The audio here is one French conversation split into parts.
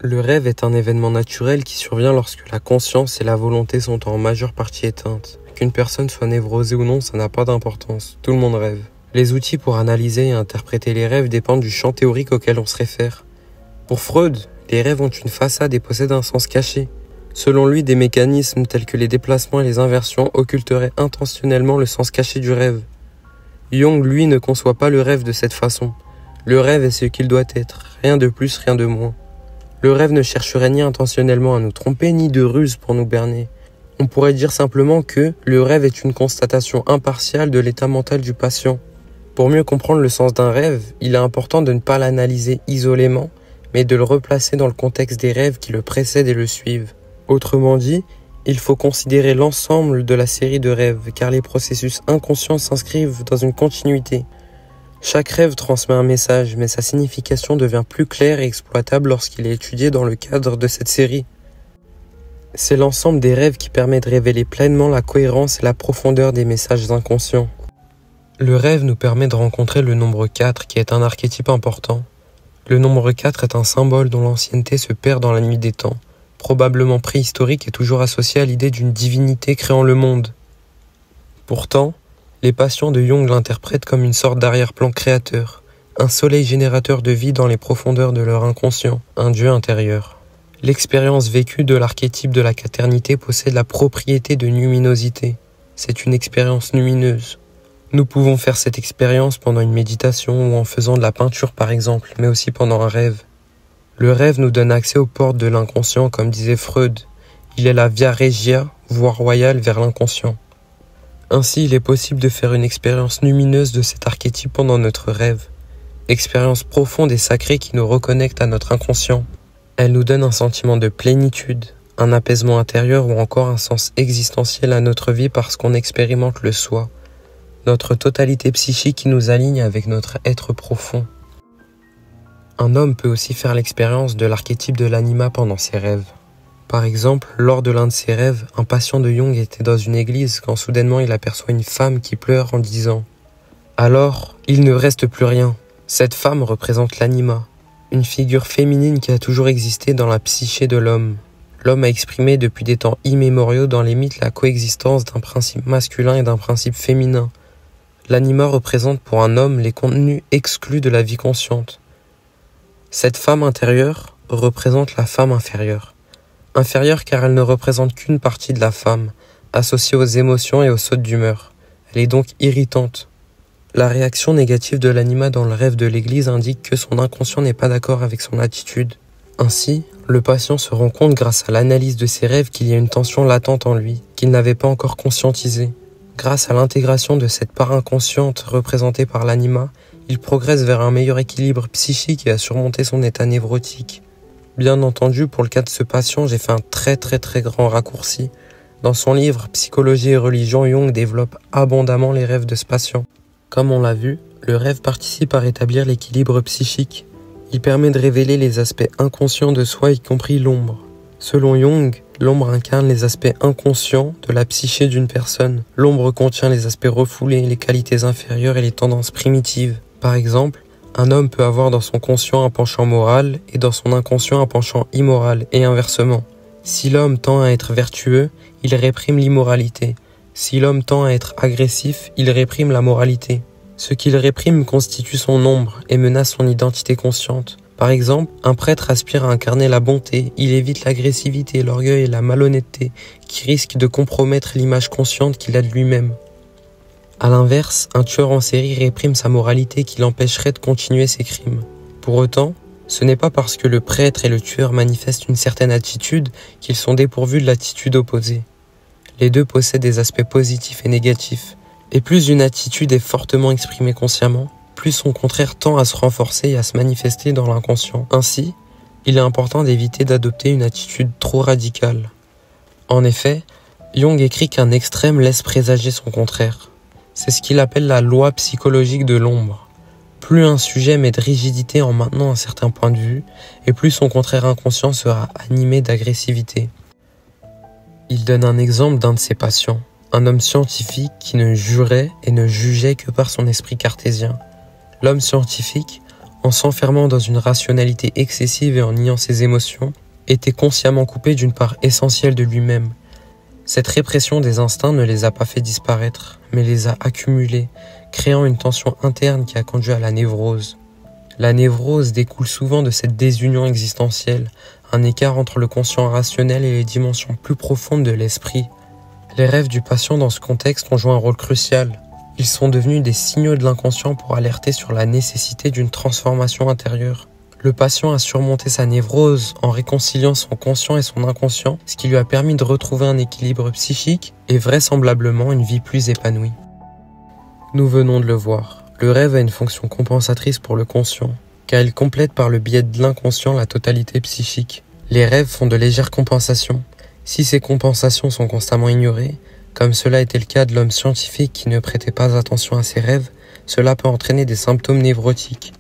Le rêve est un événement naturel qui survient lorsque la conscience et la volonté sont en majeure partie éteintes. Qu'une personne soit névrosée ou non, ça n'a pas d'importance. Tout le monde rêve. Les outils pour analyser et interpréter les rêves dépendent du champ théorique auquel on se réfère. Pour Freud, les rêves ont une façade et possèdent un sens caché. Selon lui, des mécanismes tels que les déplacements et les inversions occulteraient intentionnellement le sens caché du rêve. Jung, lui, ne conçoit pas le rêve de cette façon. Le rêve est ce qu'il doit être, rien de plus, rien de moins. Le rêve ne chercherait ni intentionnellement à nous tromper, ni de ruse pour nous berner. On pourrait dire simplement que le rêve est une constatation impartiale de l'état mental du patient. Pour mieux comprendre le sens d'un rêve, il est important de ne pas l'analyser isolément, mais de le replacer dans le contexte des rêves qui le précèdent et le suivent. Autrement dit, il faut considérer l'ensemble de la série de rêves, car les processus inconscients s'inscrivent dans une continuité. Chaque rêve transmet un message, mais sa signification devient plus claire et exploitable lorsqu'il est étudié dans le cadre de cette série. C'est l'ensemble des rêves qui permet de révéler pleinement la cohérence et la profondeur des messages inconscients. Le rêve nous permet de rencontrer le nombre 4, qui est un archétype important. Le nombre 4 est un symbole dont l'ancienneté se perd dans la nuit des temps, probablement préhistorique et toujours associé à l'idée d'une divinité créant le monde. Pourtant, les patients de Jung l'interprètent comme une sorte d'arrière-plan créateur, un soleil générateur de vie dans les profondeurs de leur inconscient, un dieu intérieur. L'expérience vécue de l'archétype de la quaternité possède la propriété de luminosité. C'est une expérience lumineuse. Nous pouvons faire cette expérience pendant une méditation ou en faisant de la peinture par exemple, mais aussi pendant un rêve. Le rêve nous donne accès aux portes de l'inconscient, comme disait Freud. Il est la via regia, voie royale vers l'inconscient. Ainsi, il est possible de faire une expérience lumineuse de cet archétype pendant notre rêve. Expérience profonde et sacrée qui nous reconnecte à notre inconscient. Elle nous donne un sentiment de plénitude, un apaisement intérieur ou encore un sens existentiel à notre vie parce qu'on expérimente le soi, notre totalité psychique qui nous aligne avec notre être profond. Un homme peut aussi faire l'expérience de l'archétype de l'anima pendant ses rêves. Par exemple, lors de l'un de ses rêves, un patient de Jung était dans une église quand soudainement il aperçoit une femme qui pleure en disant « Alors, il ne reste plus rien. » Cette femme représente l'anima, une figure féminine qui a toujours existé dans la psyché de l'homme. L'homme a exprimé depuis des temps immémoriaux dans les mythes la coexistence d'un principe masculin et d'un principe féminin. L'anima représente pour un homme les contenus exclus de la vie consciente. Cette femme intérieure représente la femme inférieure. Inférieure car elle ne représente qu'une partie de la femme, associée aux émotions et aux sautes d'humeur. Elle est donc irritante. La réaction négative de l'anima dans le rêve de l'église indique que son inconscient n'est pas d'accord avec son attitude. Ainsi, le patient se rend compte grâce à l'analyse de ses rêves qu'il y a une tension latente en lui, qu'il n'avait pas encore conscientisée. Grâce à l'intégration de cette part inconsciente représentée par l'anima, il progresse vers un meilleur équilibre psychique et à surmonter son état névrotique. Bien entendu, pour le cas de ce patient, j'ai fait un très grand raccourci. Dans son livre « Psychologie et religion », Jung développe abondamment les rêves de ce patient. Comme on l'a vu, le rêve participe à rétablir l'équilibre psychique. Il permet de révéler les aspects inconscients de soi, y compris l'ombre. Selon Jung, l'ombre incarne les aspects inconscients de la psyché d'une personne. L'ombre contient les aspects refoulés, les qualités inférieures et les tendances primitives. Par exemple, un homme peut avoir dans son conscient un penchant moral et dans son inconscient un penchant immoral, et inversement. Si l'homme tend à être vertueux, il réprime l'immoralité. Si l'homme tend à être agressif, il réprime la moralité. Ce qu'il réprime constitue son ombre et menace son identité consciente. Par exemple, un prêtre aspire à incarner la bonté, il évite l'agressivité, l'orgueil et la malhonnêteté, qui risquent de compromettre l'image consciente qu'il a de lui-même. A l'inverse, un tueur en série réprime sa moralité qui l'empêcherait de continuer ses crimes. Pour autant, ce n'est pas parce que le prêtre et le tueur manifestent une certaine attitude qu'ils sont dépourvus de l'attitude opposée. Les deux possèdent des aspects positifs et négatifs. Et plus une attitude est fortement exprimée consciemment, plus son contraire tend à se renforcer et à se manifester dans l'inconscient. Ainsi, il est important d'éviter d'adopter une attitude trop radicale. En effet, Jung écrit qu'un extrême laisse présager son contraire. C'est ce qu'il appelle la loi psychologique de l'ombre. Plus un sujet met de rigidité en maintenant un certain point de vue, et plus son contraire inconscient sera animé d'agressivité. Il donne un exemple d'un de ses patients, un homme scientifique qui ne jurait et ne jugeait que par son esprit cartésien. L'homme scientifique, en s'enfermant dans une rationalité excessive et en niant ses émotions, était consciemment coupé d'une part essentielle de lui-même. Cette répression des instincts ne les a pas fait disparaître, mais les a accumulés, créant une tension interne qui a conduit à la névrose. La névrose découle souvent de cette désunion existentielle, un écart entre le conscient rationnel et les dimensions plus profondes de l'esprit. Les rêves du patient dans ce contexte ont joué un rôle crucial. Ils sont devenus des signaux de l'inconscient pour alerter sur la nécessité d'une transformation intérieure. Le patient a surmonté sa névrose en réconciliant son conscient et son inconscient, ce qui lui a permis de retrouver un équilibre psychique et vraisemblablement une vie plus épanouie. Nous venons de le voir, le rêve a une fonction compensatrice pour le conscient, car il complète par le biais de l'inconscient la totalité psychique. Les rêves font de légères compensations. Si ces compensations sont constamment ignorées, comme cela était le cas de l'homme scientifique qui ne prêtait pas attention à ses rêves, cela peut entraîner des symptômes névrotiques.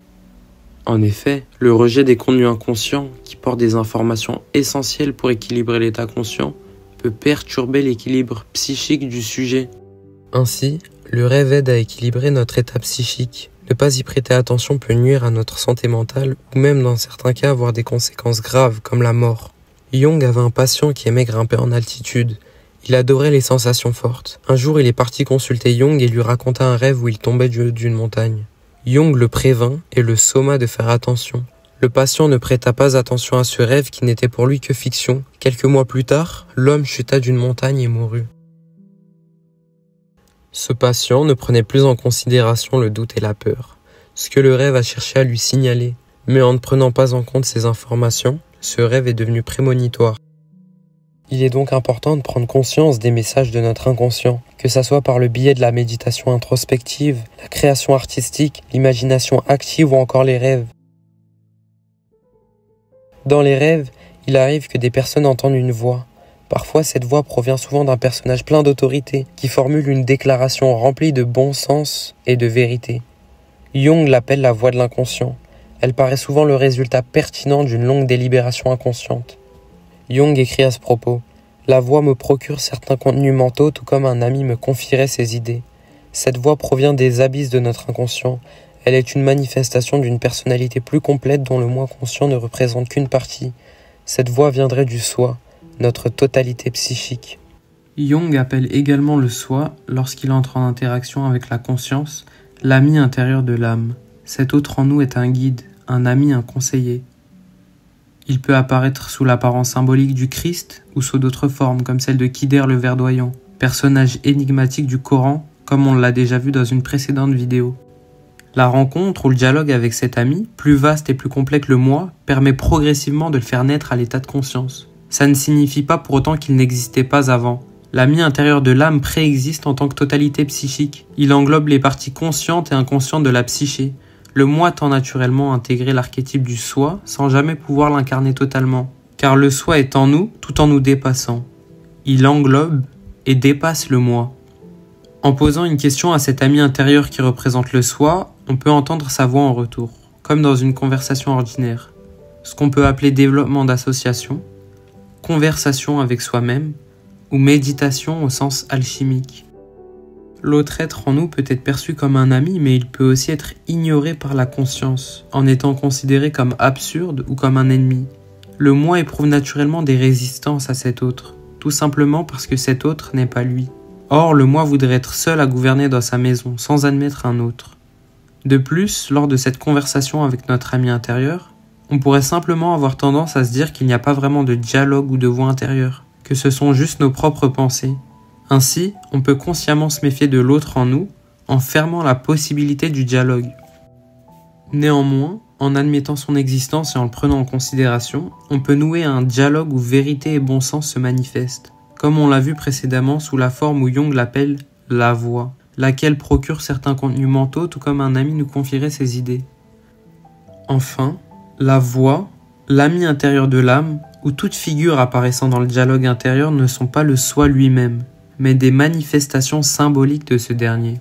En effet, le rejet des contenus inconscients, qui portent des informations essentielles pour équilibrer l'état conscient, peut perturber l'équilibre psychique du sujet. Ainsi, le rêve aide à équilibrer notre état psychique. Ne pas y prêter attention peut nuire à notre santé mentale ou même dans certains cas avoir des conséquences graves comme la mort. Jung avait un patient qui aimait grimper en altitude. Il adorait les sensations fortes. Un jour, il est parti consulter Jung et lui raconta un rêve où il tombait du haut d'une montagne. Jung le prévint et le somma de faire attention. Le patient ne prêta pas attention à ce rêve qui n'était pour lui que fiction. Quelques mois plus tard, l'homme chuta d'une montagne et mourut. Ce patient ne prenait plus en considération le doute et la peur, ce que le rêve a cherché à lui signaler. Mais en ne prenant pas en compte ces informations, ce rêve est devenu prémonitoire. Il est donc important de prendre conscience des messages de notre inconscient, que ce soit par le biais de la méditation introspective, la création artistique, l'imagination active ou encore les rêves. Dans les rêves, il arrive que des personnes entendent une voix. Parfois, cette voix provient souvent d'un personnage plein d'autorité, qui formule une déclaration remplie de bon sens et de vérité. Jung l'appelle la voix de l'inconscient. Elle paraît souvent le résultat pertinent d'une longue délibération inconsciente. Jung écrit à ce propos « La voix me procure certains contenus mentaux tout comme un ami me confierait ses idées. Cette voix provient des abysses de notre inconscient. Elle est une manifestation d'une personnalité plus complète dont le moi conscient ne représente qu'une partie. Cette voix viendrait du soi, notre totalité psychique. » Jung appelle également le soi, lorsqu'il entre en interaction avec la conscience, l'ami intérieur de l'âme. Cet autre en nous est un guide, un ami, un conseiller. Il peut apparaître sous l'apparence symbolique du Christ ou sous d'autres formes comme celle de Kidder le verdoyant, personnage énigmatique du Coran comme on l'a déjà vu dans une précédente vidéo. La rencontre ou le dialogue avec cet ami, plus vaste et plus complet que le moi, permet progressivement de le faire naître à l'état de conscience. Ça ne signifie pas pour autant qu'il n'existait pas avant. L'ami intérieur de l'âme préexiste en tant que totalité psychique. Il englobe les parties conscientes et inconscientes de la psyché. Le moi tend naturellement à intégrer l'archétype du soi sans jamais pouvoir l'incarner totalement, car le soi est en nous tout en nous dépassant. Il englobe et dépasse le moi. En posant une question à cet ami intérieur qui représente le soi, on peut entendre sa voix en retour, comme dans une conversation ordinaire. Ce qu'on peut appeler développement d'association, conversation avec soi-même, ou méditation au sens alchimique. L'autre être en nous peut être perçu comme un ami, mais il peut aussi être ignoré par la conscience, en étant considéré comme absurde ou comme un ennemi. Le moi éprouve naturellement des résistances à cet autre, tout simplement parce que cet autre n'est pas lui. Or, le moi voudrait être seul à gouverner dans sa maison, sans admettre un autre. De plus, lors de cette conversation avec notre ami intérieur, on pourrait simplement avoir tendance à se dire qu'il n'y a pas vraiment de dialogue ou de voix intérieure, que ce sont juste nos propres pensées. Ainsi, on peut consciemment se méfier de l'autre en nous, en fermant la possibilité du dialogue. Néanmoins, en admettant son existence et en le prenant en considération, on peut nouer un dialogue où vérité et bon sens se manifestent, comme on l'a vu précédemment sous la forme où Jung l'appelle « la voix », laquelle procure certains contenus mentaux tout comme un ami nous confierait ses idées. Enfin, la voix, l'ami intérieur de l'âme, ou toute figure apparaissant dans le dialogue intérieur ne sont pas le soi lui-même, mais des manifestations symboliques de ce dernier.